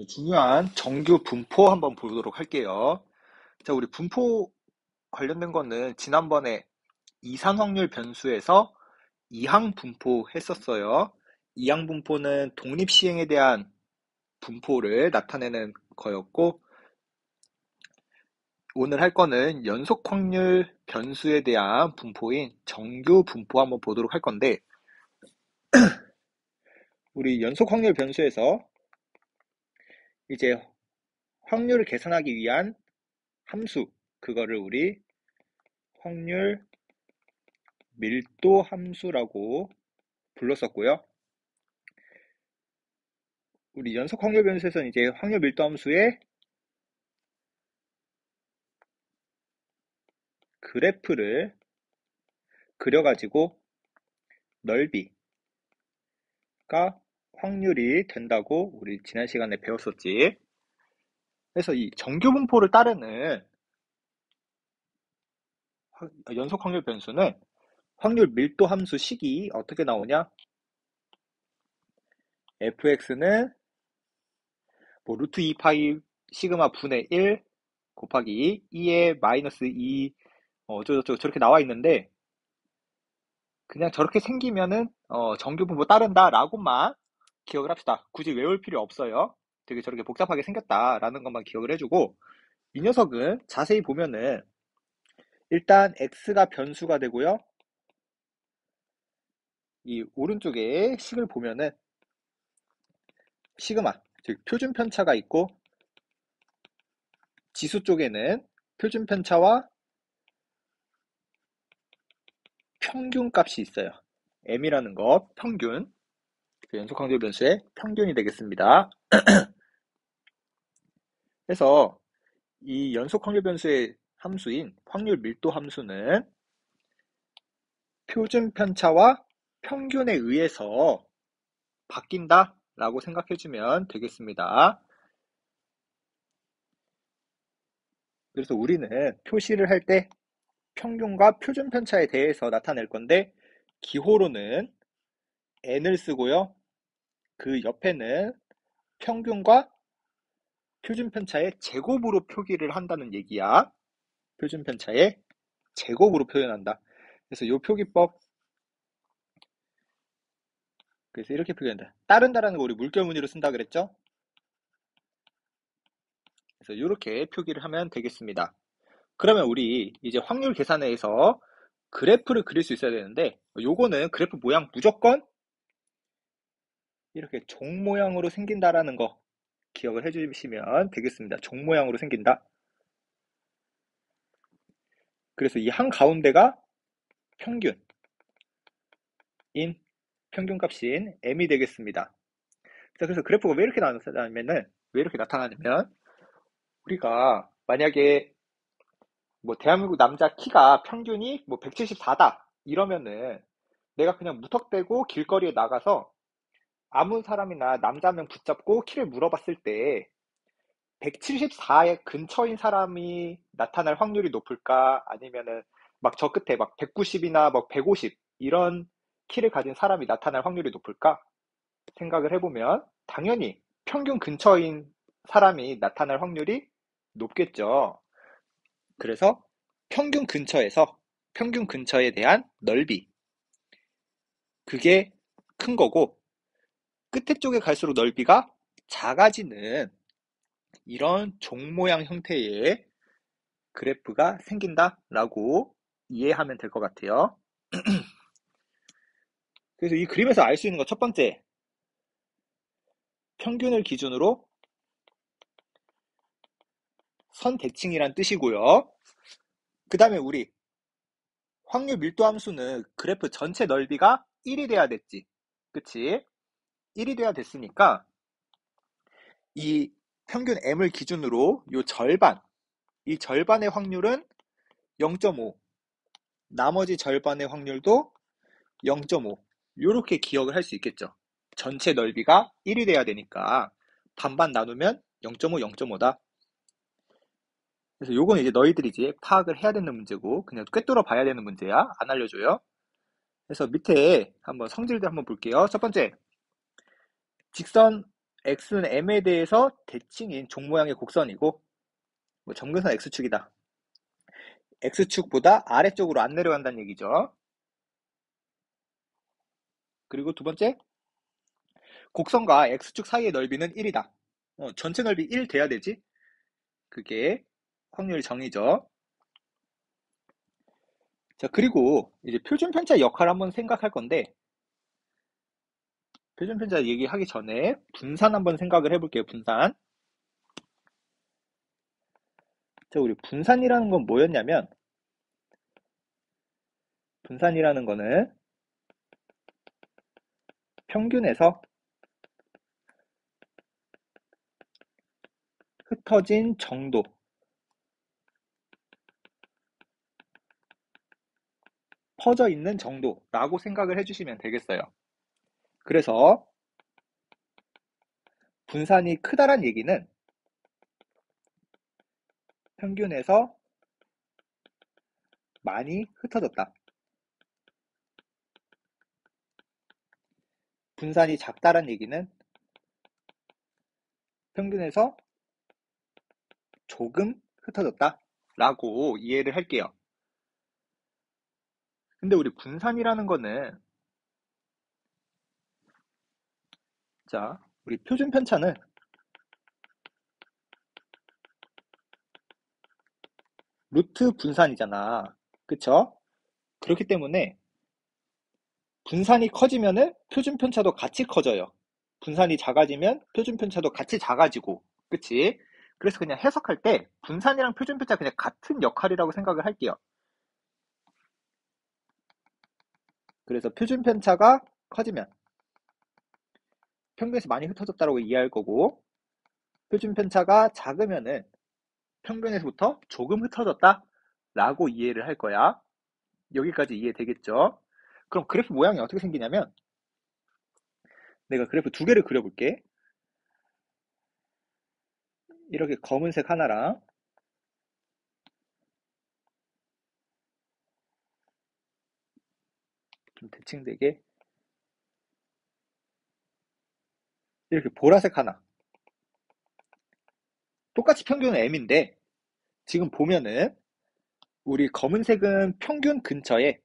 중요한 정규 분포 한번 보도록 할게요. 자, 우리 분포 관련된 거는 지난번에 이산 확률 변수에서 이항 분포 했었어요. 이항 분포는 독립 시행에 대한 분포를 나타내는 거였고, 오늘 할 거는 연속 확률 변수에 대한 분포인 정규 분포 한번 보도록 할 건데, 우리 연속 확률 변수에서 이제 확률을 계산하기 위한 함수, 그거를 우리 확률 밀도 함수라고 불렀었고요. 우리 연속 확률 변수에서는 이제 확률 밀도 함수의 그래프를 그려가지고 넓이가 확률이 된다고 우리 지난 시간에 배웠었지. 그래서 이 정규 분포를 따르는 연속 확률 변수는 확률 밀도 함수 식이 어떻게 나오냐? fx는 뭐 루트 2파이 시그마 분의 1 곱하기 2의 마이너스 2 어쩌고저쩌고 저렇게 나와 있는데, 그냥 저렇게 생기면은 정규 분포 따른다 라고만 기억을 합시다. 굳이 외울 필요 없어요. 되게 저렇게 복잡하게 생겼다라는 것만 기억을 해주고, 이 녀석은 자세히 보면은 일단 x가 변수가 되고요. 이 오른쪽에 식을 보면은 시그마, 즉 표준 편차가 있고, 지수 쪽에는 표준 편차와 평균 값이 있어요. m이라는 거 평균, 그 연속 확률 변수의 평균이 되겠습니다. 그래서 이 연속 확률 변수의 함수인 확률 밀도 함수는 표준 편차와 평균에 의해서 바뀐다 라고 생각해주면 되겠습니다. 그래서 우리는 표시를 할 때 평균과 표준 편차에 대해서 나타낼 건데, 기호로는 n을 쓰고요. 그 옆에는 평균과 표준 편차의 제곱으로 표기를 한다는 얘기야. 표준 편차의 제곱으로 표현한다. 그래서 이 표기법, 그래서 이렇게 표현한다. 따른다라는 거 우리 물결무늬로 쓴다 그랬죠? 그래서 이렇게 표기를 하면 되겠습니다. 그러면 우리 이제 확률 계산에서 그래프를 그릴 수 있어야 되는데, 요거는 그래프 모양 무조건 이렇게 종 모양으로 생긴다라는 거 기억을 해주시면 되겠습니다. 종 모양으로 생긴다. 그래서 이 한 가운데가 평균인, 평균값인 m이 되겠습니다. 그래서 그래프가 왜 이렇게 나타나냐면은, 우리가 만약에 뭐 대한민국 남자 키가 평균이 뭐 174다 이러면은, 내가 그냥 무턱대고 길거리에 나가서 아무 사람이나 남자 한 명 붙잡고 키를 물어봤을 때 174의 근처인 사람이 나타날 확률이 높을까? 아니면은 막 저 끝에 막 190이나 막 150 이런 키를 가진 사람이 나타날 확률이 높을까? 생각을 해보면 당연히 평균 근처인 사람이 나타날 확률이 높겠죠. 그래서 평균 근처에 대한 넓이, 그게 큰 거고, 끝에 쪽에 갈수록 넓이가 작아지는 이런 종 모양 형태의 그래프가 생긴다라고 이해하면 될 것 같아요. 그래서 이 그림에서 알 수 있는 거 첫 번째, 평균을 기준으로 선대칭이란 뜻이고요. 그 다음에 우리 확률 밀도 함수는 그래프 전체 넓이가 1이 돼야 됐지. 그치? 1이 돼야 됐으니까 이 평균 m을 기준으로 이 절반의 확률은 0.5, 나머지 절반의 확률도 0.5, 이렇게 기억을 할 수 있겠죠. 전체 넓이가 1이 돼야 되니까 반반 나누면 0.5, 0.5다. 그래서 요건 이제 너희들이 이제 파악을 해야 되는 문제고, 그냥 꿰뚫어 봐야 되는 문제야. 안 알려줘요. 그래서 밑에 한번 성질들 한번 볼게요. 첫 번째, 직선 x는 m에 대해서 대칭인 종 모양의 곡선이고, 뭐 점근선 x축이다. x축보다 아래쪽으로 안 내려간다는 얘기죠. 그리고 두 번째, 곡선과 x축 사이의 넓이는 1이다. 전체 넓이 1 돼야 되지? 그게 확률 정의죠. 자, 그리고 이제 표준편차 역할을 한번 생각할 건데, 표준편차 얘기하기 전에 분산 한번 생각을 해볼게요. 분산. 자, 우리 분산이라는 건 뭐였냐면, 분산이라는 거는 평균에서 흩어진 정도, 퍼져 있는 정도라고 생각을 해주시면 되겠어요. 그래서 분산이 크다란 얘기는 평균에서 많이 흩어졌다. 분산이 작다란 얘기는 평균에서 조금 흩어졌다 라고 이해를 할게요. 근데 우리 분산이라는 거는, 자, 우리 표준 편차는 루트 분산이잖아. 그쵸? 그렇기 때문에 분산이 커지면은 표준 편차도 같이 커져요. 분산이 작아지면 표준 편차도 같이 작아지고. 그치? 그래서 그냥 해석할 때 분산이랑 표준 편차 그냥 같은 역할이라고 생각을 할게요. 그래서 표준 편차가 커지면 평균에서 많이 흩어졌다고 이해할 거고, 표준 편차가 작으면은 평균에서부터 조금 흩어졌다 라고 이해를 할 거야. 여기까지 이해되겠죠? 그럼 그래프 모양이 어떻게 생기냐면, 내가 그래프 두 개를 그려볼게. 이렇게 검은색 하나랑 좀 대칭되게 이렇게 보라색 하나. 똑같이 평균은 m인데, 지금 보면은 우리 검은색은 평균 근처에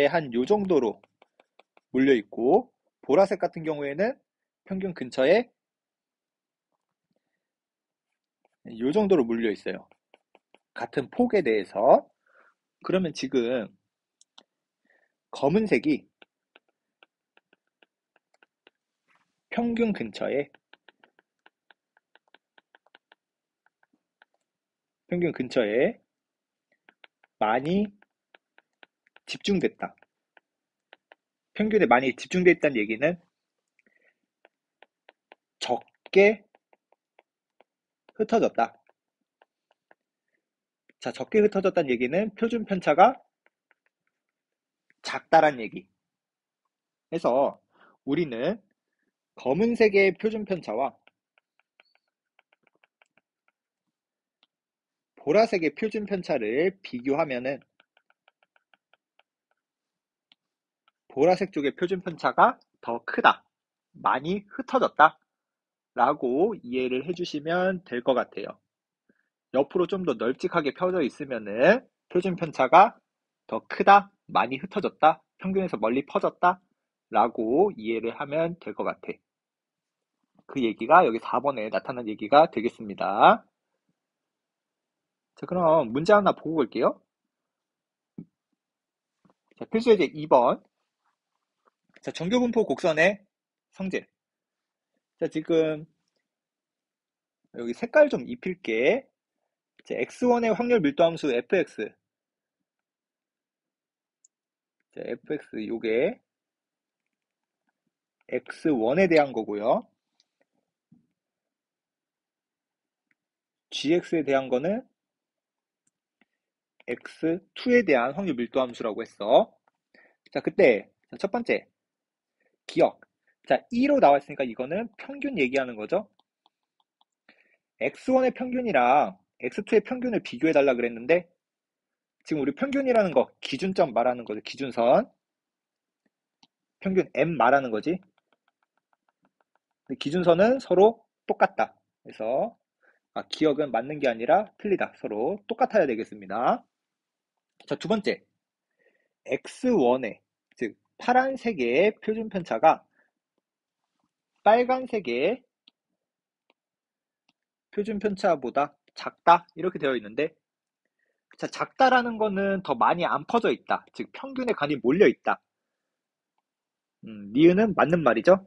한 요 정도로 몰려 있고, 보라색 같은 경우에는 평균 근처에 요 정도로 몰려 있어요. 같은 폭에 대해서. 그러면 지금 검은색이 평균 근처에 많이 집중됐다. 평균에 많이 집중됐다는 얘기는 적게 흩어졌다. 자, 적게 흩어졌다는 얘기는 표준 편차가 작다란 얘기. 해서 우리는 검은색의 표준 편차와 보라색의 표준 편차를 비교하면은 보라색 쪽의 표준 편차가 더 크다. 많이 흩어졌다. 라고 이해를 해주시면 될 것 같아요. 옆으로 좀 더 널찍하게 펴져 있으면은 표준 편차가 더 크다, 많이 흩어졌다, 평균에서 멀리 퍼졌다 라고 이해를 하면 될 것 같아. 그 얘기가 여기 4번에 나타난 얘기가 되겠습니다. 자, 그럼 문제 하나 보고 올게요. 자, 필수예제 2번. 자, 정교분포 곡선의 성질. 자, 지금 여기 색깔 좀 입힐게. 자, x1의 확률 밀도함수 fx. 자, fx 요게 x1에 대한 거고요. gx에 대한 거는 x2에 대한 확률 밀도함수라고 했어. 자, 그때 첫 번째 기억. 자, 2로 나왔으니까 이거는 평균 얘기하는 거죠. x1의 평균이랑 x2의 평균을 비교해 달라 그랬는데, 지금 우리 평균이라는 거 기준점 말하는 거죠. 기준선. 평균 m 말하는 거지. 근데 기준선은 서로 똑같다. 그래서 기억은 맞는 게 아니라 틀리다. 서로 똑같아야 되겠습니다. 자, 두 번째. X1의, 즉 파란색의 표준 편차가 빨간색의 표준 편차보다 작다. 이렇게 되어 있는데, 자, 작다라는 거는 더 많이 안 퍼져 있다. 즉 평균에 간이 몰려 있다. 니은은 맞는 말이죠.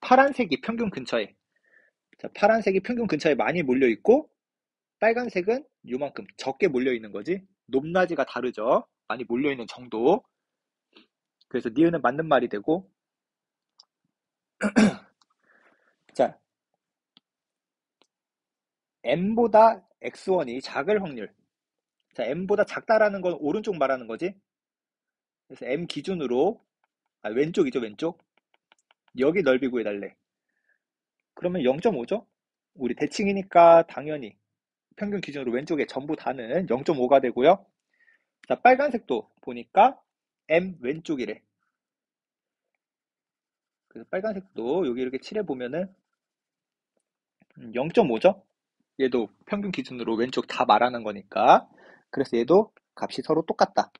파란색이 평균 근처에, 자, 파란색이 평균 근처에 많이 몰려 있고 빨간색은 요만큼 적게 몰려 있는 거지. 높낮이가 다르죠. 많이 몰려 있는 정도. 그래서 니은은 맞는 말이 되고, 자, m보다 x1이 작을 확률. 자, m보다 작다라는 건 오른쪽 말하는 거지. 그래서 m 기준으로, 왼쪽이죠, 왼쪽. 여기 넓이 구해달래. 그러면 0.5죠? 우리 대칭이니까 당연히 평균 기준으로 왼쪽에 전부 다는 0.5가 되고요. 자, 빨간색도 보니까 M 왼쪽이래. 그래서 빨간색도 여기 이렇게 칠해보면은 0.5죠? 얘도 평균 기준으로 왼쪽 다 말하는 거니까. 그래서 얘도 값이 서로 똑같다.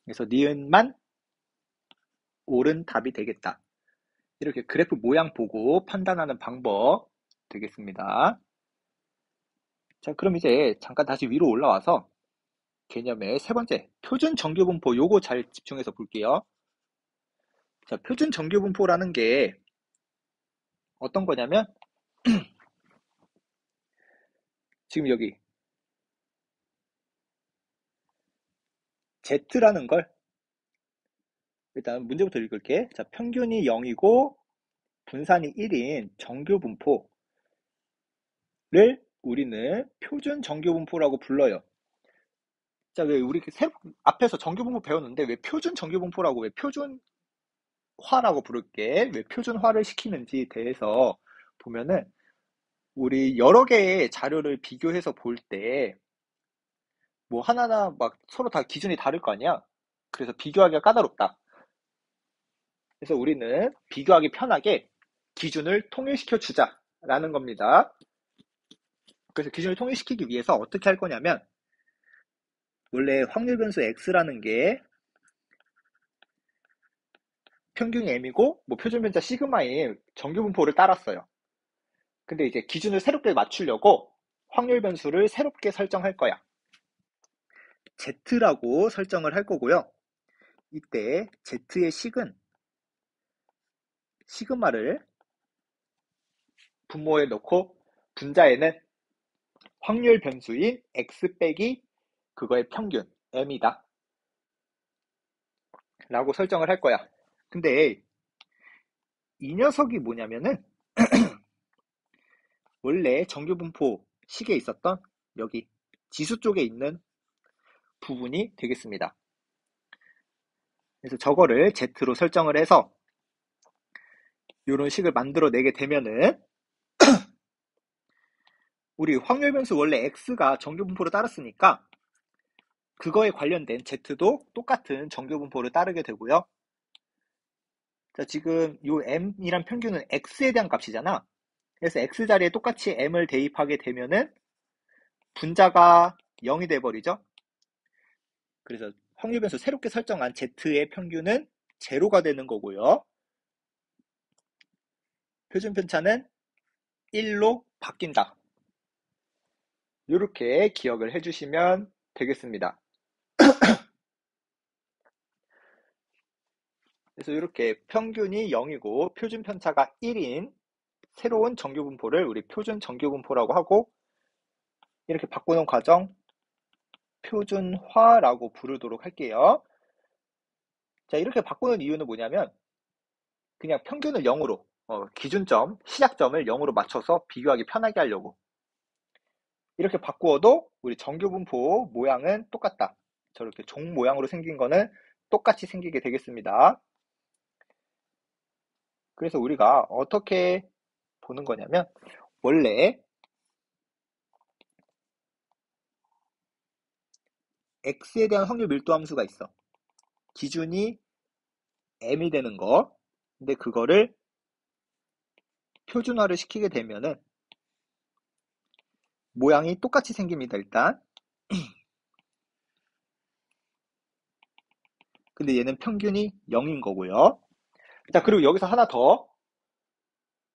그래서 니은만 옳은 답이 되겠다. 이렇게 그래프 모양 보고 판단하는 방법 되겠습니다. 자, 그럼 이제 잠깐 다시 위로 올라와서 개념의 세 번째, 표준 정규분포 요거 잘 집중해서 볼게요. 자, 표준 정규분포라는 게 어떤 거냐면 지금 여기 Z라는 걸 일단 문제부터 읽을게. 자, 평균이 0이고 분산이 1인 정규분포를 우리는 표준 정규분포라고 불러요. 자, 왜 우리 앞에서 정규분포 배웠는데 왜 표준 정규분포라고 왜 표준화라고 부를게? 왜 표준화를 시키는지 대해서 보면은 우리 여러 개의 자료를 비교해서 볼 때 뭐 하나하나 막 서로 다 기준이 다를 거 아니야? 그래서 비교하기가 까다롭다. 그래서 우리는 비교하기 편하게 기준을 통일시켜 주자라는 겁니다. 그래서 기준을 통일시키기 위해서 어떻게 할 거냐면 원래 확률 변수 x라는 게 평균이 m이고 뭐 표준 편차 시그마인 정규 분포를 따랐어요. 근데 이제 기준을 새롭게 맞추려고 확률 변수를 새롭게 설정할 거야. z라고 설정을 할 거고요. 이때 z의 식은 시그마를 분모에 넣고 분자에는 확률 변수인 x 빼기 그거의 평균 m이다 라고 설정을 할 거야. 근데 이 녀석이 뭐냐면은 원래 정규분포 식에 있었던 여기 지수 쪽에 있는 부분이 되겠습니다. 그래서 저거를 z로 설정을 해서 이런 식을 만들어내게 되면은 우리 확률 변수 원래 x가 정규분포를 따랐으니까 그거에 관련된 z도 똑같은 정규분포를 따르게 되고요. 자, 지금 이 m이란 평균은 x에 대한 값이잖아. 그래서 x 자리에 똑같이 m을 대입하게 되면은 분자가 0이 돼버리죠. 그래서 확률 변수 새롭게 설정한 z의 평균은 제로가 되는 거고요. 표준 편차는 1로 바뀐다. 이렇게 기억을 해주시면 되겠습니다. 그래서 이렇게 평균이 0이고 표준 편차가 1인 새로운 정규분포를 우리 표준 정규분포라고 하고 이렇게 바꾸는 과정 표준화라고 부르도록 할게요. 자, 이렇게 바꾸는 이유는 뭐냐면 그냥 평균을 0으로 기준점, 시작점을 0으로 맞춰서 비교하기 편하게 하려고 이렇게 바꾸어도 우리 정규분포 모양은 똑같다. 저렇게 종 모양으로 생긴 거는 똑같이 생기게 되겠습니다. 그래서 우리가 어떻게 보는 거냐면 원래 x에 대한 확률 밀도 함수가 있어. 기준이 m이 되는 거. 근데 그거를 표준화를 시키게 되면은 모양이 똑같이 생깁니다, 일단. 근데 얘는 평균이 0인 거고요. 자, 그리고 여기서 하나 더.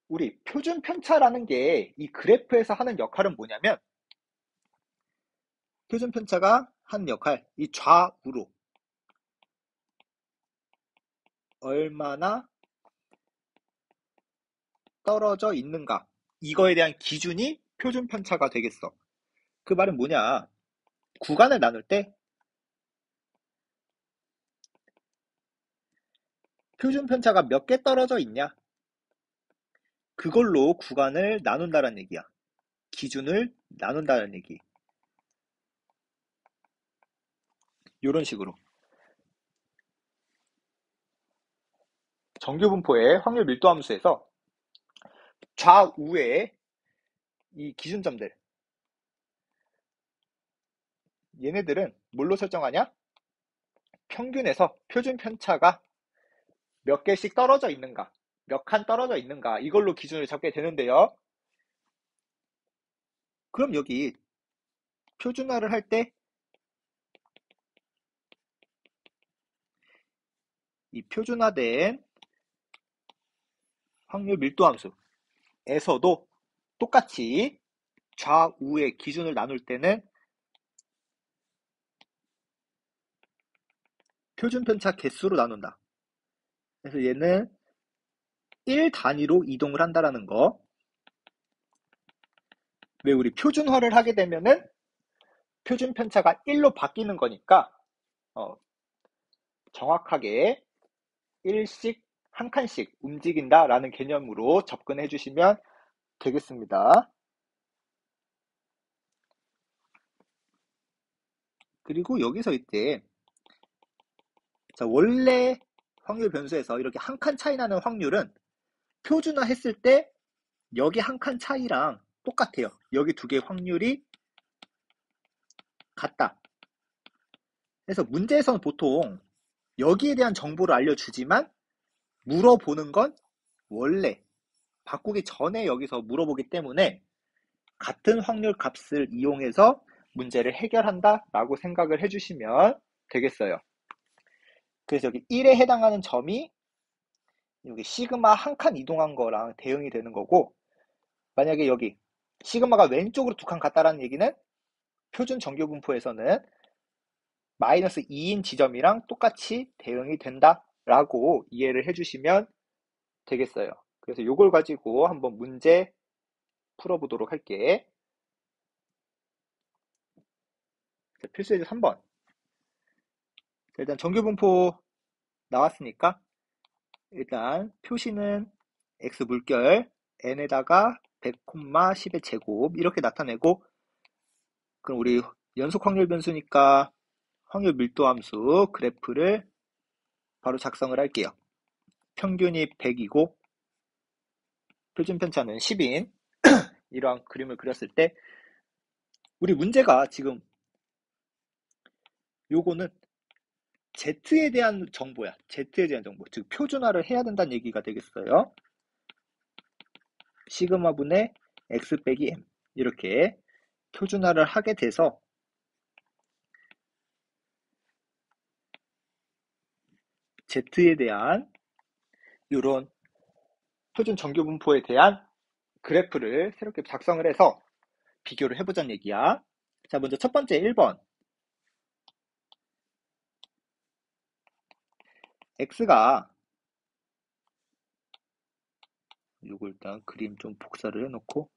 우리 표준 편차라는 게 이 그래프에서 하는 역할은 뭐냐면, 표준 편차가 하는 역할, 이 좌우로 얼마나 떨어져 있는가, 이거에 대한 기준이 표준 편차가 되겠어. 그 말은 뭐냐? 구간을 나눌 때 표준 편차가 몇 개 떨어져 있냐? 그걸로 구간을 나눈다는 얘기야. 기준을 나눈다는 얘기. 이런 식으로. 정규분포의 확률 밀도 함수에서 좌우에 이 기준점들, 얘네들은 뭘로 설정하냐? 평균에서 표준 편차가 몇 개씩 떨어져 있는가, 몇 칸 떨어져 있는가, 이걸로 기준을 잡게 되는데요. 그럼 여기 표준화를 할 때 이 표준화된 확률 밀도 함수에서도 똑같이 좌우의 기준을 나눌 때는 표준 편차 개수로 나눈다. 그래서 얘는 1 단위로 이동을 한다라는 거. 왜 우리 표준화를 하게 되면은 표준 편차가 1로 바뀌는 거니까 정확하게 1씩 한 칸씩 움직인다라는 개념으로 접근해 주시면 되겠습니다. 그리고 여기서 이때 자, 원래 확률 변수에서 이렇게 한 칸 차이 나는 확률은 표준화 했을 때 여기 한 칸 차이랑 똑같아요. 여기 두 개의 확률이 같다. 그래서 문제에서는 보통 여기에 대한 정보를 알려주지만 물어보는 건 원래 바꾸기 전에 여기서 물어보기 때문에 같은 확률 값을 이용해서 문제를 해결한다 라고 생각을 해주시면 되겠어요. 그래서 여기 1에 해당하는 점이 여기 시그마 한 칸 이동한 거랑 대응이 되는 거고, 만약에 여기 시그마가 왼쪽으로 두 칸 갔다라는 얘기는 표준 정규분포에서는 마이너스 2인 지점이랑 똑같이 대응이 된다라고 이해를 해주시면 되겠어요. 그래서 이걸 가지고 한번 문제 풀어보도록 할게. 필수예제 3번. 일단 정규분포 나왔으니까 일단 표시는 x 물결 n에다가 100, 10의 제곱 이렇게 나타내고, 그럼 우리 연속 확률 변수니까 확률 밀도 함수 그래프를 바로 작성을 할게요. 평균이 100이고 표준 편차는 10인 이러한 그림을 그렸을 때 우리 문제가 지금 요거는 Z에 대한 정보야. Z에 대한 정보. 즉 표준화를 해야 된다는 얘기가 되겠어요. 시그마분의 X 빼기 M 이렇게 표준화를 하게 돼서 Z에 대한 이런 표준 정규분포에 대한 그래프를 새롭게 작성을 해서 비교를 해보자는 얘기야. 자, 먼저 첫 번째 1번. X가 요거 일단 그림 좀 복사를 해놓고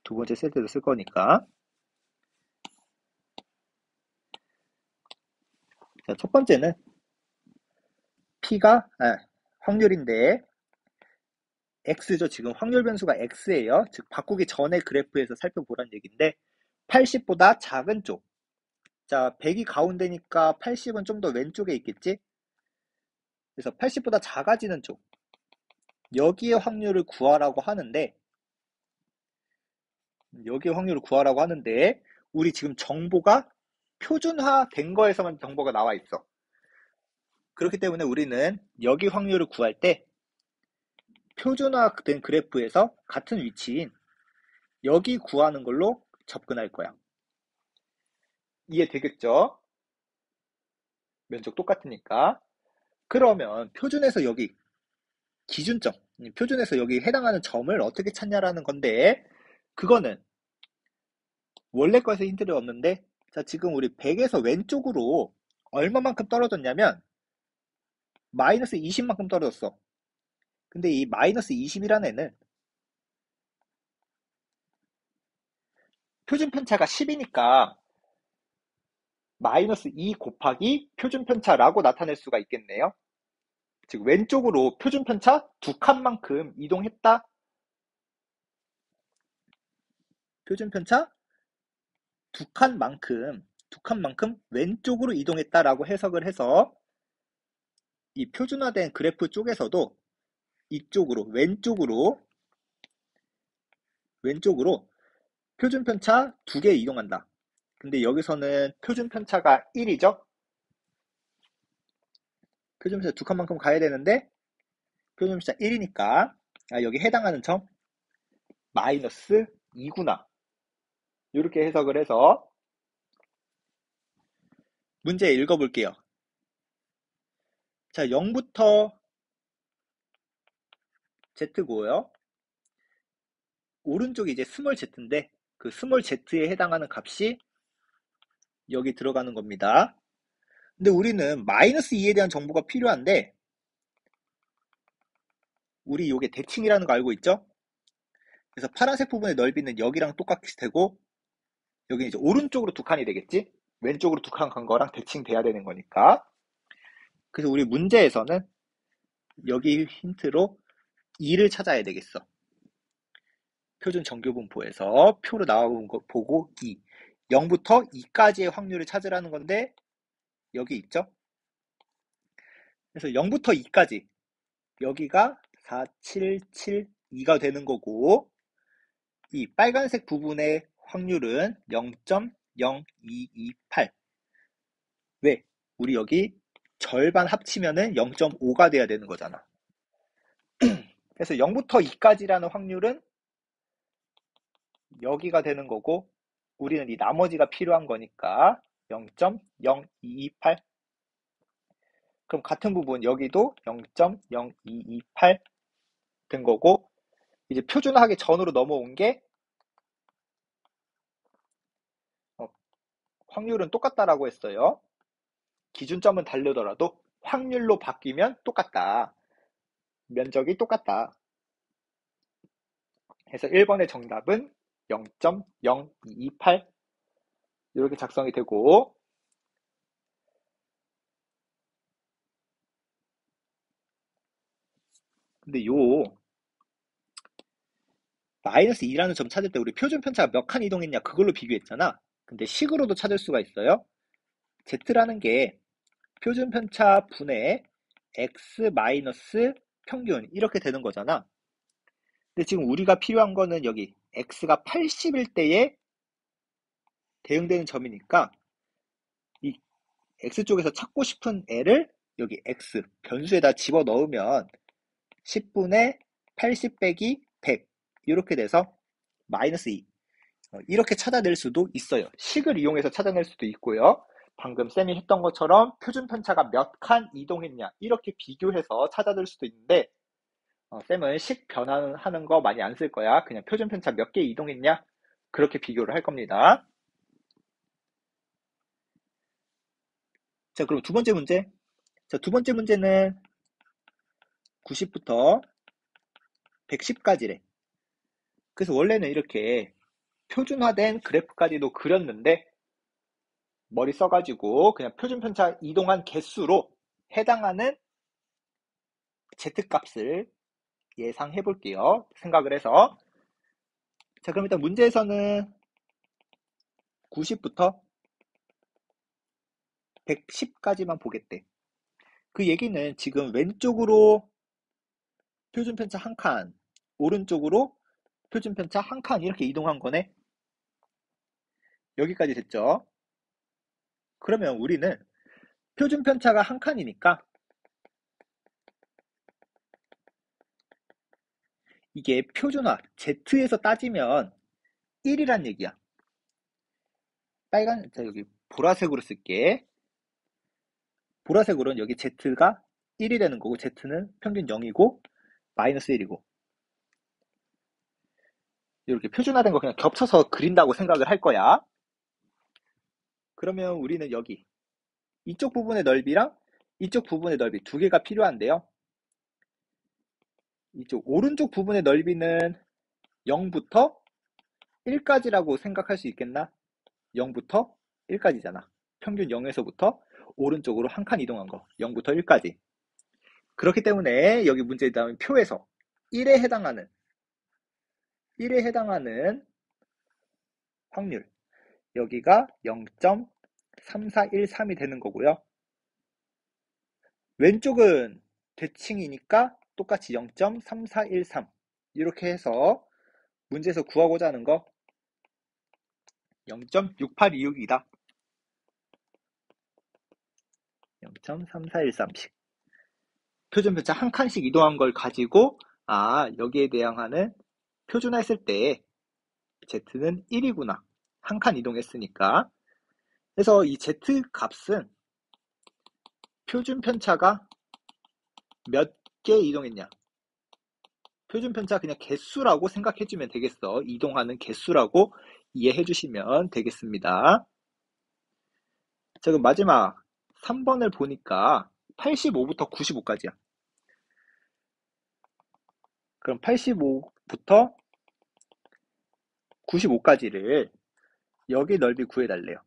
두 번째 셀 때도 쓸 거니까. 자, 첫 번째는 P가 확률인데 X죠. 지금 확률 변수가 X예요. 즉 바꾸기 전에 그래프에서 살펴보란 얘기인데 80보다 작은 쪽. 자, 100이 가운데니까 80은 좀 더 왼쪽에 있겠지? 그래서 80보다 작아지는 쪽. 여기에 확률을 구하라고 하는데 우리 지금 정보가 표준화 된 거에서만 정보가 나와 있어. 그렇기 때문에 우리는 여기 확률을 구할 때 표준화된 그래프에서 같은 위치인 여기 구하는 걸로 접근할 거야. 이해되겠죠? 면적 똑같으니까. 그러면 표준에서 여기 기준점, 표준에서 여기 해당하는 점을 어떻게 찾냐라는 건데, 그거는 원래 거에서 힌트를 얻는데, 자, 지금 우리 100에서 왼쪽으로 얼마만큼 떨어졌냐면 마이너스 20만큼 떨어졌어. 근데 이 마이너스 20이라는 애는 표준 편차가 10이니까 마이너스 2 곱하기 표준 편차라고 나타낼 수가 있겠네요. 즉 왼쪽으로 표준 편차 2칸만큼 이동했다. 표준 편차 2칸만큼 왼쪽으로 이동했다라고 해석을 해서 이 표준화된 그래프 쪽에서도 이쪽으로 왼쪽으로 표준 편차 2개 이동한다. 근데 여기서는 표준 편차가 1이죠. 표준 편차 2칸만큼 가야 되는데 표준 편차 1이니까 여기 해당하는 점 마이너스 2구나. 이렇게 해석을 해서 문제 읽어볼게요. 자, 0부터 Z고요. 오른쪽이 이제 스몰 z인데 그 스몰 z에 해당하는 값이 여기 들어가는 겁니다. 근데 우리는 마이너스 2에 대한 정보가 필요한데 우리 요게 대칭이라는 거 알고 있죠? 그래서 파란색 부분의 넓이는 여기랑 똑같이 되고 여기 이제 오른쪽으로 2칸이 되겠지? 왼쪽으로 2칸 간 거랑 대칭돼야 되는 거니까. 그래서 우리 문제에서는 여기 힌트로 2를 찾아야 되겠어. 표준 정교분포에서 표로 나온 거 보고 2. 0부터 2까지의 확률을 찾으라는 건데 여기 있죠? 그래서 0부터 2까지 여기가 4, 7, 7, 2가 되는 거고 이 빨간색 부분의 확률은 0.0228. 왜? 우리 여기 절반 합치면은 0.5가 돼야 되는 거잖아. 그래서 0부터 2까지라는 확률은 여기가 되는 거고 우리는 이 나머지가 필요한 거니까 0.0228. 그럼 같은 부분 여기도 0.0228 된 거고 이제 표준화하기 전으로 넘어온 게 확률은 똑같다라고 했어요. 기준점은 다르더라도 확률로 바뀌면 똑같다. 면적이 똑같다. 그래서 1번의 정답은 0.0228 이렇게 작성이 되고 근데 요 마이너스 2라는 점 찾을 때 우리 표준 편차가 몇 칸 이동했냐 그걸로 비교했잖아. 근데 식으로도 찾을 수가 있어요. Z라는 게 표준 편차 분의 X 마이너스 평균 이렇게 되는 거잖아. 근데 지금 우리가 필요한 거는 여기 X가 80일 때에 대응되는 점이니까 이 X쪽에서 찾고 싶은 애를 여기 X 변수에다 집어넣으면 10분의 80 빼기 100 이렇게 돼서 마이너스 2 이렇게 찾아낼 수도 있어요. 식을 이용해서 찾아낼 수도 있고요. 방금 쌤이 했던 것처럼 표준 편차가 몇 칸 이동했냐 이렇게 비교해서 찾아낼 수도 있는데 쌤은 식 변환하는 거 많이 안 쓸 거야. 그냥 표준 편차 몇 개 이동했냐 그렇게 비교를 할 겁니다. 자, 그럼 두 번째 문제. 자, 두 번째 문제는 90부터 110까지래. 그래서 원래는 이렇게 표준화된 그래프까지도 그렸는데 머리 써가지고 그냥 표준 편차 이동한 개수로 해당하는 Z값을 예상해 볼게요. 생각을 해서. 자, 그럼 일단 문제에서는 90부터 110까지만 보겠대. 그 얘기는 지금 왼쪽으로 표준 편차 한 칸, 오른쪽으로 표준 편차 한 칸 이렇게 이동한 거네. 여기까지 됐죠? 그러면 우리는 표준 편차가 한 칸이니까 이게 표준화, Z에서 따지면 1이란 얘기야. 자, 여기 보라색으로 쓸게. 보라색으로는 여기 Z가 1이 되는 거고, Z는 평균 0이고, 마이너스 1이고. 이렇게 표준화된 거 그냥 겹쳐서 그린다고 생각을 할 거야. 그러면 우리는 여기 이쪽 부분의 넓이랑 이쪽 부분의 넓이 두 개가 필요한데요. 이쪽 오른쪽 부분의 넓이는 0부터 1까지라고 생각할 수 있겠나? 0부터 1까지잖아. 평균 0에서부터 오른쪽으로 한 칸 이동한 거. 0부터 1까지. 그렇기 때문에 여기 문제에 나온 표에서 1에 해당하는 확률. 여기가 0.3413이 되는 거고요. 왼쪽은 대칭이니까 똑같이 0.3413 이렇게 해서 문제에서 구하고자 하는 거 0.6826이다. 0.3413씩 표준편차 한 칸씩 이동한 걸 가지고 여기에 대항하는 표준화했을 때 Z는 1이구나. 한 칸 이동했으니까. 그래서 이 Z 값은 표준편차가 몇 개 이동했냐. 표준편차 그냥 개수라고 생각해주면 되겠어. 이동하는 개수라고 이해해주시면 되겠습니다. 자, 그럼 마지막 3번을 보니까 85부터 95까지야. 그럼 85부터 95까지를 여기 넓이 구해달래요.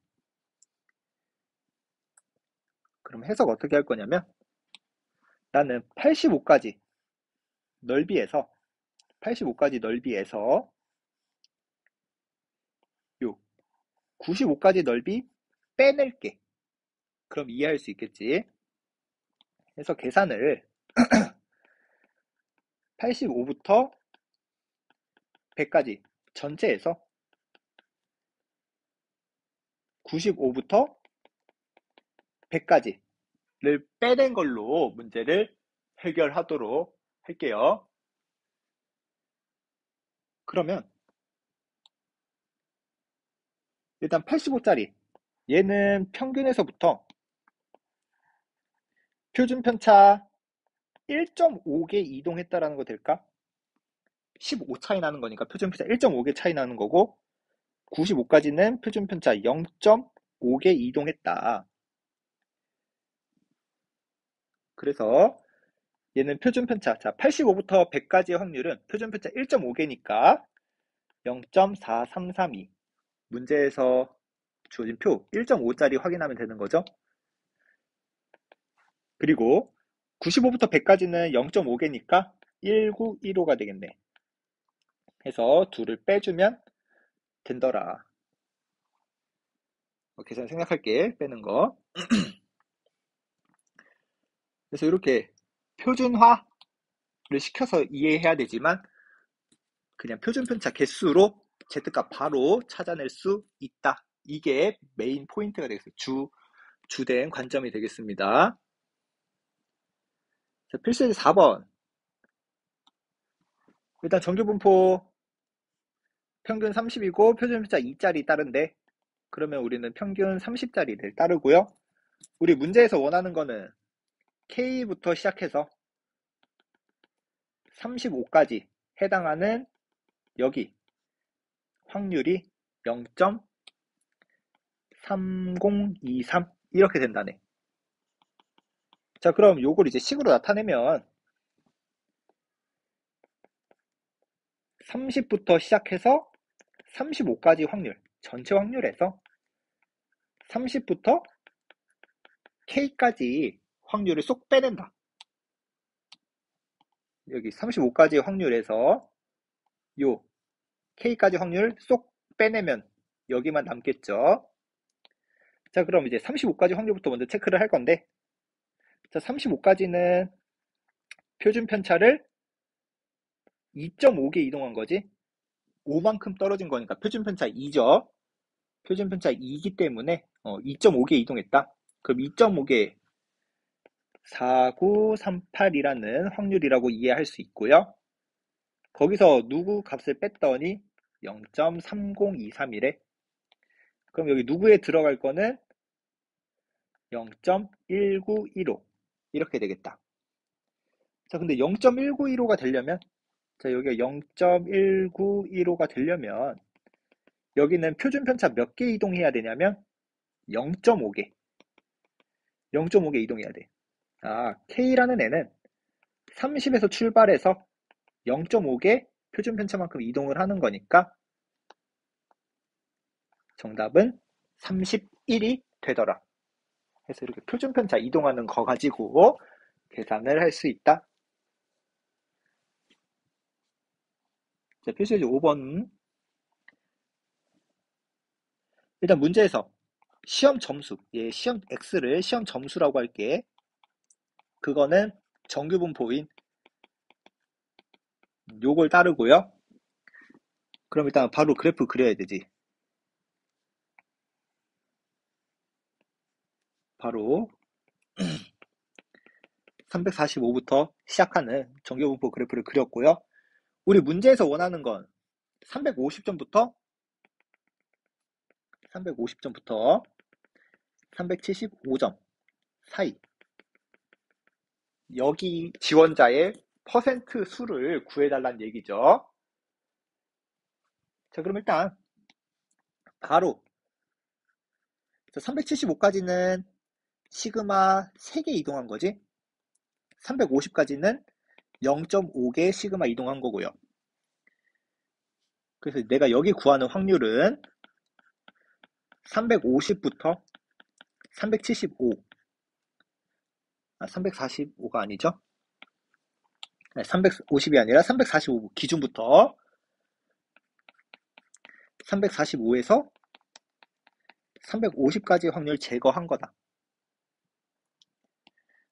그럼 해석 어떻게 할 거냐면 나는 85까지 넓이에서 요 95까지 넓이 빼낼게. 그럼 이해할 수 있겠지. 그래서 계산을 85부터 100까지 전체에서 95부터 100까지를 빼낸 걸로 문제를 해결하도록 할게요. 그러면 일단 85짜리 얘는 평균에서부터 표준편차 1.5개 이동했다라는 거 될까? 15 차이 나는 거니까 표준편차 1.5개 차이 나는 거고 95까지는 표준편차 0.5개 이동했다. 그래서 얘는 표준편차, 자 85부터 100까지의 확률은 표준편차 1.5개니까 0.4332. 문제에서 주어진 표 1.5짜리 확인하면 되는 거죠. 그리고 95부터 100까지는 0.5개니까 1915가 되겠네. 해서 둘을 빼주면 된더라. 계산 생각할게. 빼는 거. 그래서 이렇게 표준화를 시켜서 이해해야 되지만 그냥 표준편차 개수로 Z값 바로 찾아낼 수 있다. 이게 메인 포인트가 되겠습니다. 주된 관점이 되겠습니다. 자, 필수예제 4번. 일단 정규분포 평균 30이고 표준편차 2짜리 따른데 그러면 우리는 평균 30짜리를 따르고요. 우리 문제에서 원하는 거는 K부터 시작해서 35까지 해당하는 여기 확률이 0.3023 이렇게 된다네. 자, 그럼 요걸 이제 식으로 나타내면 30부터 시작해서 35까지 확률, 전체 확률에서 30부터 K까지 확률을 쏙 빼낸다. 여기 35까지 확률에서 요 K까지 확률 쏙 빼내면 여기만 남겠죠. 자, 그럼 이제 35까지 확률부터 먼저 체크를 할 건데 자, 35까지는 표준 편차를 2.5개 이동한 거지. 5만큼 떨어진 거니까 표준 편차 2죠. 표준 편차 2이기 때문에 2.5개 이동했다. 그럼 2.5개 4938이라는 확률이라고 이해할 수 있고요. 거기서 누구 값을 뺐더니 0.3023이래. 그럼 여기 누구에 들어갈 거는 0.1915 이렇게 되겠다. 자, 근데 0.1915가 되려면, 자, 여기가 0.1915가 되려면 여기는 표준 편차 몇 개 이동해야 되냐면 0.5개. 0.5개 이동해야 돼. 아, K라는 애는 30에서 출발해서 0.5개 표준 편차만큼 이동을 하는 거니까 정답은 31이 되더라. 그래서 이렇게 표준 편차 이동하는 거 가지고 계산을 할 수 있다. 자, 필수예제 5번. 일단 문제에서 시험 점수, 시험 X를 시험 점수라고 할게. 그거는 정규분포인 요걸 따르고요. 그럼 일단 바로 그래프 그려야 되지. 바로 345부터 시작하는 정규분포 그래프를 그렸고요. 우리 문제에서 원하는 건 350점부터 375점 사이, 여기 지원자의 퍼센트 수를 구해달라는 얘기죠. 자, 그럼 일단 바로 375까지는 시그마 3개 이동한 거지. 350까지는 0.5개 시그마 이동한 거고요. 그래서 내가 여기 구하는 확률은 350부터 375, 345가 아니죠? 350이 아니라 345 기준부터 345에서 350까지 확률 제거한 거다.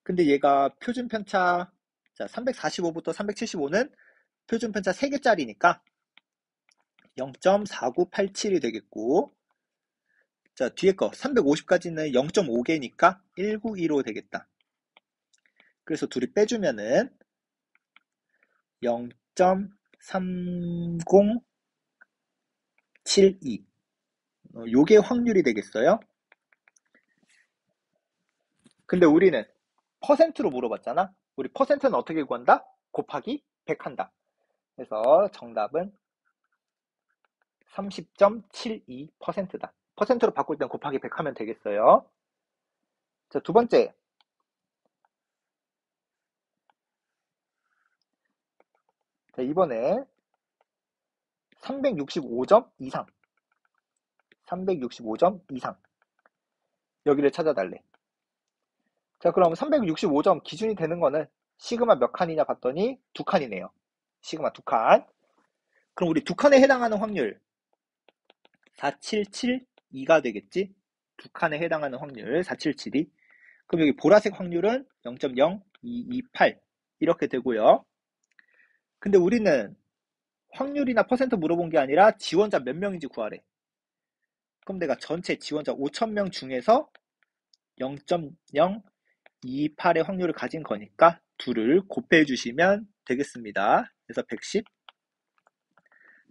근데 얘가 표준 편차, 자, 345부터 375는 표준 편차 3개짜리니까 0.4987이 되겠고, 자, 뒤에 거 350까지는 0.5개니까 1915 되겠다. 그래서 둘이 빼주면은 0.3072. 요게 확률이 되겠어요. 근데 우리는 퍼센트로 물어봤잖아. 우리 퍼센트는 어떻게 구한다? 곱하기 100 한다. 그래서 정답은 30.72%다. 퍼센트로 바꿀 땐 곱하기 100 하면 되겠어요. 자, 두 번째. 자, 이번에 365점 이상. 365점 이상. 여기를 찾아달래. 자, 그럼 365점 기준이 되는 거는 시그마 몇 칸이냐 봤더니 2칸이네요. 시그마 2칸. 그럼 우리 2칸에 해당하는 확률 4772가 되겠지? 2칸에 해당하는 확률 4772. 그럼 여기 보라색 확률은 0.0228 이렇게 되고요. 근데 우리는 확률이나 퍼센트 물어본 게 아니라 지원자 몇 명인지 구하래. 그럼 내가 전체 지원자 5,000명 중에서 0.028의 확률을 가진 거니까 둘을 곱해 주시면 되겠습니다. 그래서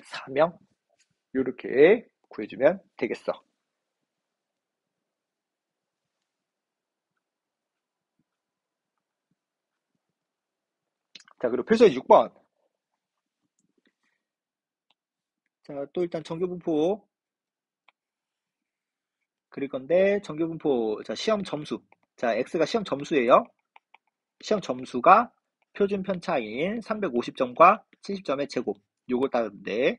114명 이렇게 구해주면 되겠어. 자, 그리고 표시의 6번. 자, 또 일단 정규분포 그릴 건데, 정규분포, 자, 시험 점수. 자, X가 시험 점수예요. 시험 점수가 표준 편차인 350점과 70점의 제곱. 요걸 따르는데,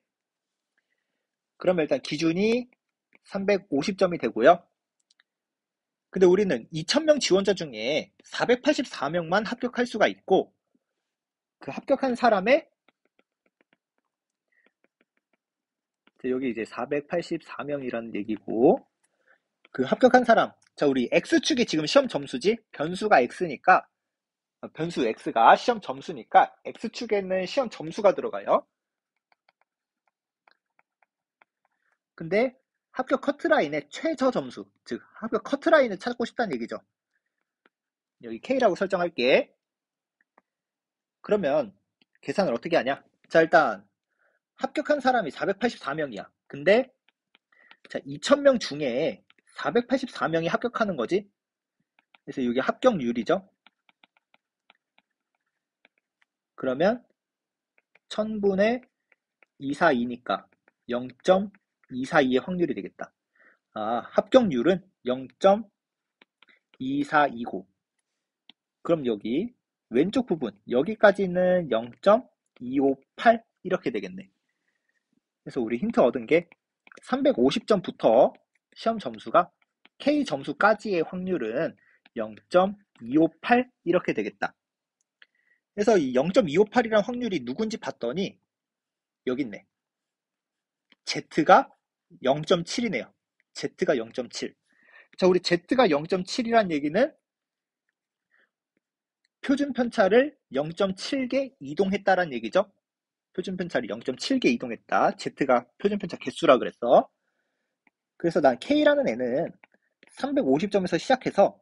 그러면 일단 기준이 350점이 되고요. 근데 우리는 2,000명 지원자 중에 484명만 합격할 수가 있고, 그 합격한 사람의, 여기 이제 484명이라는 얘기고, 그 합격한 사람, 자, 우리 X축이 지금 시험 점수지? 변수가 X니까, 변수 X가 시험 점수니까 X축에는 시험 점수가 들어가요. 근데 합격 커트라인의 최저 점수, 즉 합격 커트라인을 찾고 싶다는 얘기죠. 여기 K라고 설정할게. 그러면 계산을 어떻게 하냐? 자, 일단 합격한 사람이 484명이야. 근데 자, 2000명 중에 484명이 합격하는 거지. 그래서 이게 합격률이죠. 그러면 1000분의 242니까 0.242의 확률이 되겠다. 합격률은 0.2429. 그럼 여기 왼쪽 부분 여기까지는 0.258 이렇게 되겠네. 그래서 우리 힌트 얻은 게 350점부터 시험 점수가 K 점수까지의 확률은 0.258 이렇게 되겠다. 그래서 이 0.258이라는 확률이 누군지 봤더니 여기 있네. Z가 0.7이네요. Z가 0.7. 자, 우리 Z가 0.7이란 얘기는 표준 편차를 0.7개 이동했다란 얘기죠. 표준 편차를 0.7개 이동했다. Z가 표준 편차 개수라 그랬어. 그래서 난 K라는 애는 350점에서 시작해서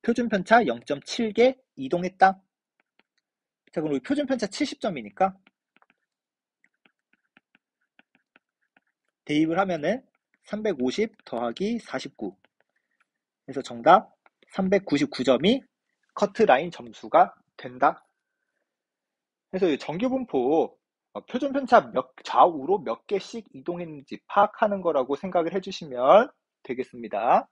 표준 편차 0.7개 이동했다. 자, 그럼 우리 표준 편차 70점이니까 대입을 하면은 350 더하기 49. 그래서 정답 399점이 커트라인 점수가 된다. 그래서 이 정규분포 표준 편차 좌우로 몇 개씩 이동했는지 파악하는 거라고 생각을 해주시면 되겠습니다.